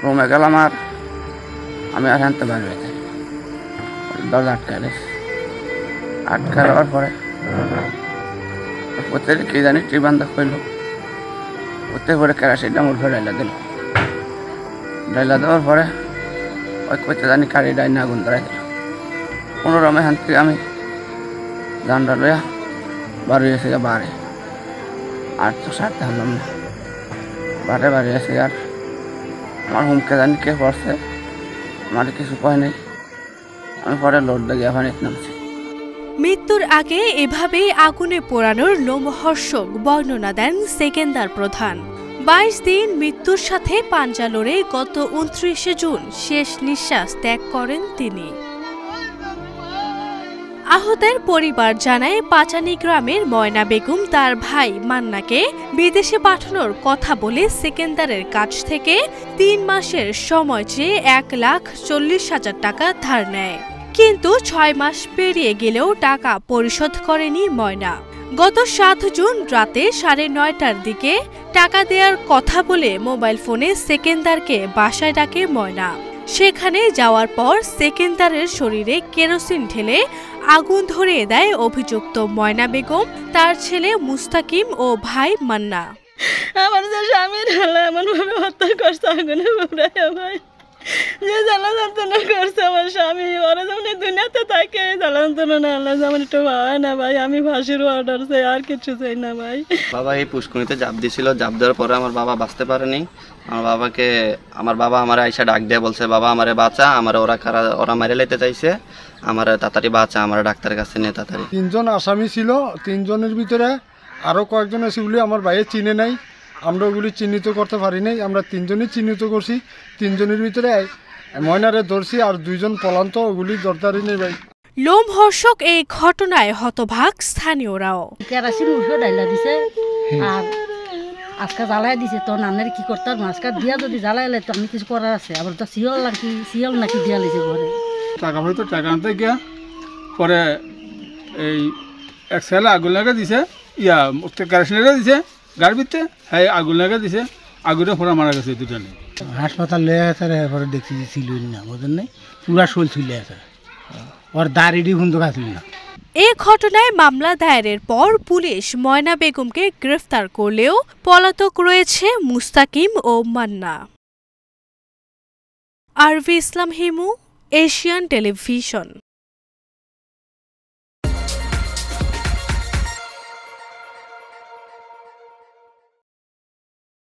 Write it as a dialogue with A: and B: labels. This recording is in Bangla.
A: রুমে গেলাম আর আমি আর হানতে পারবে দরজা আটকা দেওয়ার পরে প্রত্যেকে কি জানি টিবান্ধা করলো প্রত্যেক পরে কেরাসিনটা মোট ভরে ডাইলা দেওয়ার পরে ওই করতে জানি কারি ডাইনে আগুন ধরাই দিল। কোনো রমে হান থেকে আমি জানটা লইয়া বাড়ি এসে বাড়ে আর তো সারতে হলাম না বাড়ি এসে আর আমার হুমকে জানি কে পড়ছে আমার কিছু কয় নেই। আমি পরে লোড দিয়ে ওখানে নামছি।
B: মৃত্যুর আগে এভাবেই আগুনে পোড়ানোর লোমহর্ষক বর্ণনা দেন সেকেন্দার প্রধান। ২২ দিন মৃত্যুর সাথে পাঞ্জা লড়ে গত ২৯ জুন শেষ নিঃশ্বাস ত্যাগ করেন তিনি। আহতের পরিবার জানায় পাচানি গ্রামের ময়না বেগম তার ভাই মান্নাকে বিদেশে পাঠানোর কথা বলে সেকেন্দারের কাছ থেকে ৩ মাসের সময় চেয়ে ১,৪০,০০০ টাকা ধার নেয়, কিন্তু ৬ মাস পেরিয়ে গেলেও টাকা পরিশোধ করেনি ময়না। গত ৭ জুন রাতে ৯:৩০টার দিকে টাকা দেওয়ার কথা বলে মোবাইল ফোনে সেকেন্দারকে বাসায় ডাকে ময়না। সেখানে যাওয়ার পর সেকেন্দারের শরীরে কেরোসিন ঢেলে আগুন ধরিয়ে দেয় অভিযুক্ত ময়না বেগম, তার ছেলে মুস্তাকিম ও ভাই মান্না।
C: আমার যে স্বামীর হালা এমনভাবে হত্যা করছে আগুনে পুরাইয়া ভাই, যে জ্বালা যন্ত্রণা করছে আমার স্বামী, ওরা যেমন দুনিয়াতে থাকে জ্বালা যন্ত্রণা আল্লাহ যেমন একটু হয় না ভাই। আমি ফাঁসির অর্ডার চাই, আর কিছু চাই না ভাই।
D: বাবা এই পুষ্করিণীতে জাপ দিয়েছিল, জাপ দেওয়ার পরে আমার বাবা বাঁচতে পারেনি। আমার বাবা আমার আইসা ডাক দিয়ে বলছে, বাবা আমারে বাঁচা, আমার ওরা মেরে লাইতে চাইছে, আমার তাড়াতাড়ি বাঁচা, আমার ডাক্তারের কাছে নিয়ে তাড়াতাড়ি।
E: ৩ জন আসামি ছিল, ৩ জনের ভিতরে আরও কয়েকজন আছে বলে আমার ভাইয়ে চিনে নাই, আমরা ওগুলি চিহ্নিত করতে পারি নাই। আমরা ৩ জনই চিহ্নিত করছি, ৩ জনের ভিতরে ময়নারে ধরছি আর 2 জন পলান্ত, ওগুলি দরদারি নেই ভাই।
B: লোমহর্ষক এই ঘটনায় হতভাগ স্থানীয়রাও।
C: কেরাসিন উঠে ডাইলা দিছে আর আজকে জ্বালাই দিছে, তো নানের কি করতাম, আজকে দিয়া যদি জ্বালাইলে তো আমি কিছু করার আছে, আবার তো শিয়াল নাকি দিয়া লিছে ঘরে
E: টাকা হয়তো টাকা আনতে গিয়া পরে এই এক ছেলে আগুন লাগা দিছে, কেরাসিন লাগা দিছে গাড়ির ভিতরে, হ্যাঁ আগুন লাগা দিছে, আগুনে ফোড়া মারা গেছে দুটা নেই। হাসপাতাল লয়ে আছে, এরপরে দেখছি ছিল না, বোঝেন নাই পুরা শোল ছিল আছে, ওর দাড়িটি বন্ধু আসল না।
B: এ ঘটনায় মামলা দায়েরের পর পুলিশ ময়না বেগমকে গ্রেফতার করলেও পলাতক রয়েছে মুস্তাকিম ও মান্না। আরভি ইসলাম হিমু, এশিয়ান টেলিভিশন।